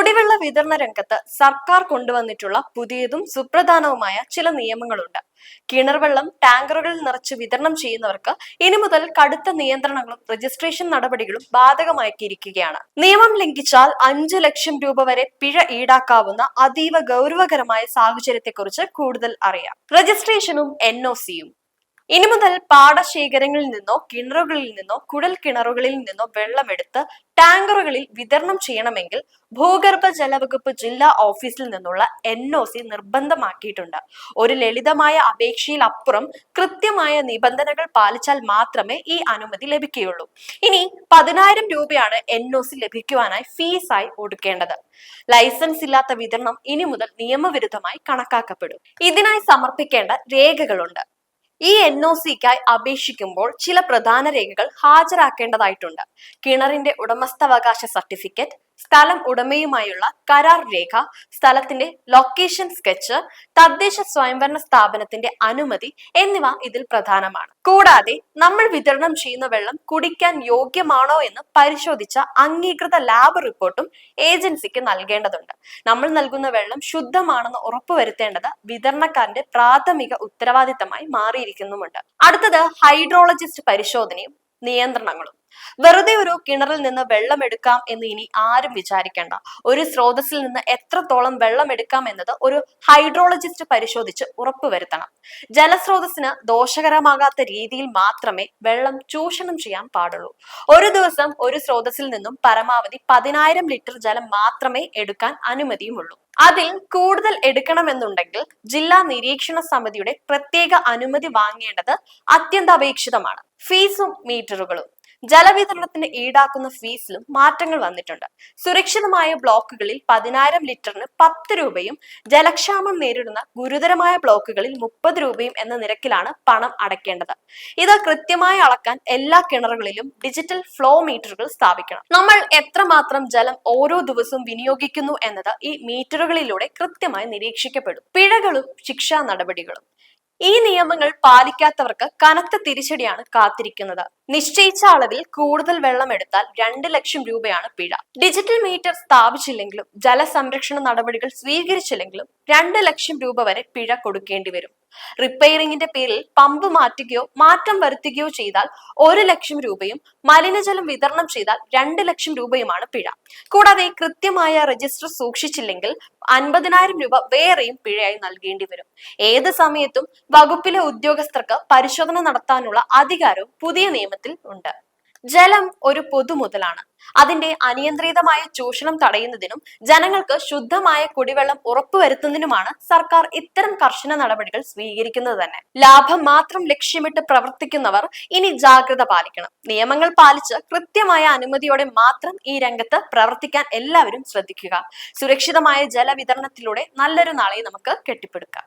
കുടിവെള്ള വിതരണ രംഗത്ത് സർക്കാർ കൊണ്ടുവന്നിട്ടുള്ള പുതിയതും സുപ്രധാനവുമായ ചില നിയമങ്ങളുണ്ട്. കിണർ വെള്ളം ടാങ്കറുകളിൽ നിറച്ച് വിതരണം ചെയ്യുന്നവർക്ക് ഇനി മുതൽ കടുത്ത നിയന്ത്രണങ്ങളും രജിസ്ട്രേഷൻ നടപടികളും ബാധകമാക്കിയിരിക്കുകയാണ്. നിയമം ലംഘിച്ചാൽ 5 ലക്ഷം രൂപ വരെ പിഴ ഈടാക്കാവുന്ന അതീവ ഗൗരവകരമായ സാഹചര്യത്തെക്കുറിച്ച് കൂടുതൽ അറിയാം. രജിസ്ട്രേഷനും NOCയും ഇനി മുതൽ പാടശേഖരങ്ങളിൽ നിന്നോ കിണറുകളിൽ നിന്നോ കുഴൽ കിണറുകളിൽ നിന്നോ വെള്ളമെടുത്ത് ടാങ്കറുകളിൽ വിതരണം ചെയ്യണമെങ്കിൽ ഭൂഗർഭ ജലവകുപ്പ് ജില്ലാ ഓഫീസിൽ നിന്നുള്ള NOC നിർബന്ധമാക്കിയിട്ടുണ്ട്. ഒരു ലളിതമായ അപേക്ഷയിൽ അപ്പുറം കൃത്യമായ നിബന്ധനകൾ പാലിച്ചാൽ മാത്രമേ ഈ അനുമതി ലഭിക്കുകയുള്ളൂ. ഇനി 10,000 രൂപയാണ് NOC ലഭിക്കുവാനായി ഫീസായി ഒടുക്കേണ്ടത്. ലൈസൻസ് ഇല്ലാത്ത വിതരണം ഇനി മുതൽ നിയമവിരുദ്ധമായി കണക്കാക്കപ്പെടും. ഇതിനായി സമർപ്പിക്കേണ്ട രേഖകളുണ്ട്. ഈ NOCക്കായി അപേക്ഷിക്കുമ്പോൾ ചില പ്രധാന രേഖകൾ ഹാജരാക്കേണ്ടതായിട്ടുണ്ട്. കിണറിന്റെ ഉടമസ്ഥാവകാശ സർട്ടിഫിക്കറ്റ്, സ്ഥലം ഉടമയുമായുള്ള കരാർ രേഖ, സ്ഥലത്തിന്റെ ലൊക്കേഷൻ സ്കെച്ച്, തദ്ദേശ സ്വയംഭരണ സ്ഥാപനത്തിന്റെ അനുമതി എന്നിവ ഇതിൽ പ്രധാനമാണ്. കൂടാതെ നമ്മൾ വിതരണം ചെയ്യുന്ന വെള്ളം കുടിക്കാൻ യോഗ്യമാണോ എന്ന് പരിശോധിച്ച അംഗീകൃത ലാബ് റിപ്പോർട്ടും ഏജൻസിക്ക് നൽകേണ്ടതുണ്ട്. നമ്മൾ നൽകുന്ന വെള്ളം ശുദ്ധമാണെന്ന് ഉറപ്പുവരുത്തേണ്ടത് വിതരണക്കാരന്റെ പ്രാഥമിക ഉത്തരവാദിത്തമായി മാറിയിരിക്കുന്നുമുണ്ട്. അടുത്തത് ഹൈഡ്രോളജിസ്റ്റ് പരിശോധനയും നിയന്ത്രണങ്ങളും. വെറുതെ ഒരു കിണറിൽ നിന്ന് വെള്ളം എടുക്കാം എന്ന് ഇനി ആരും വിചാരിക്കേണ്ട. ഒരു സ്രോതസ്സിൽ നിന്ന് എത്രത്തോളം വെള്ളം എടുക്കാം എന്നത് ഒരു ഹൈഡ്രോളജിസ്റ്റ് പരിശോധിച്ച് ഉറപ്പുവരുത്തണം. ജലസ്രോതസ്സിന് ദോഷകരമാകാത്ത രീതിയിൽ മാത്രമേ വെള്ളം ചൂഷണം ചെയ്യാൻ പാടുള്ളൂ. ഒരു ദിവസം ഒരു സ്രോതസ്സിൽ നിന്നും പരമാവധി 10,000 ലിറ്റർ ജലം മാത്രമേ എടുക്കാൻ അനുമതിയുമുള്ളൂ. അതിൽ കൂടുതൽ എടുക്കണമെന്നുണ്ടെങ്കിൽ ജില്ലാ നിരീക്ഷണ സമിതിയുടെ പ്രത്യേക അനുമതി വാങ്ങേണ്ടത് അത്യന്താപേക്ഷിതമാണ്. ഫീസും മീറ്ററുകളും. ജലവിതരണത്തിന് ഈടാക്കുന്ന ഫീസിലും മാറ്റങ്ങൾ വന്നിട്ടുണ്ട്. സുരക്ഷിതമായ ബ്ലോക്കുകളിൽ 10,000 ലിറ്ററിന് 10 രൂപയും ജലക്ഷാമം നേരിടുന്ന ഗുരുതരമായ ബ്ലോക്കുകളിൽ 30 രൂപയും എന്ന നിരക്കിലാണ് പണം അടയ്ക്കേണ്ടത്. ഇത് കൃത്യമായി അളക്കാൻ എല്ലാ കിണറുകളിലും ഡിജിറ്റൽ ഫ്ലോ മീറ്ററുകൾ സ്ഥാപിക്കണം. നമ്മൾ എത്രമാത്രം ജലം ഓരോ ദിവസവും വിനിയോഗിക്കുന്നു എന്നത് ഈ മീറ്ററുകളിലൂടെ കൃത്യമായി നിരീക്ഷിക്കപ്പെടും. പിഴകളും ശിക്ഷാ നടപടികളും. ഈ നിയമങ്ങൾ പാലിക്കാത്തവർക്ക് കനത്ത തിരിച്ചടിയാണ് കാത്തിരിക്കുന്നത്. നിശ്ചയിച്ച അളവിൽ കൂടുതൽ വെള്ളം എടുത്താൽ 2 ലക്ഷം രൂപയാണ് പിഴ. ഡിജിറ്റൽ മീറ്റർ സ്ഥാപിച്ചില്ലെങ്കിലും ജലസംരക്ഷണ നടപടികൾ സ്വീകരിച്ചില്ലെങ്കിലും 2 ലക്ഷം രൂപ വരെ പിഴ കൊടുക്കേണ്ടി വരും. റിപ്പയറിംഗിന്റെ പേരിൽ പമ്പ് മാറ്റുകയോ മാറ്റം വരുത്തുകയോ ചെയ്താൽ 1 ലക്ഷം രൂപയും മലിനജലം വിതരണം ചെയ്താൽ 2 ലക്ഷം രൂപയുമാണ് പിഴ. കൂടാതെ കൃത്യമായ രജിസ്റ്റർ സൂക്ഷിച്ചില്ലെങ്കിൽ 50,000 രൂപ വേറെയും പിഴയായി നൽകേണ്ടി വരും. ഏത് സമയത്തും വകുപ്പിലെ ഉദ്യോഗസ്ഥർക്ക് പരിശോധന നടത്താനുള്ള അധികാരവും പുതിയ നിയമത്തിൽ ഉണ്ട്. ജലം ഒരു പൊതുമുതലാണ്. അതിന്റെ അനിയന്ത്രിതമായ ചൂഷണം തടയുന്നതിനും ജനങ്ങൾക്ക് ശുദ്ധമായ കുടിവെള്ളം ഉറപ്പുവരുത്തുന്നതിനുമാണ് സർക്കാർ ഇത്തരം കർശന നടപടികൾ സ്വീകരിക്കുന്നത് തന്നെ. ലാഭം മാത്രം ലക്ഷ്യമിട്ട് പ്രവർത്തിക്കുന്നവർ ഇനി ജാഗ്രത പാലിക്കണം. നിയമങ്ങൾ പാലിച്ച് കൃത്യമായ അനുമതിയോടെ മാത്രം ഈ രംഗത്ത് പ്രവർത്തിക്കാൻ എല്ലാവരും ശ്രദ്ധിക്കുക. സുരക്ഷിതമായ ജലവിതരണത്തിലൂടെ നല്ലൊരു നാളെ നമുക്ക് കെട്ടിപ്പടുക്കാം.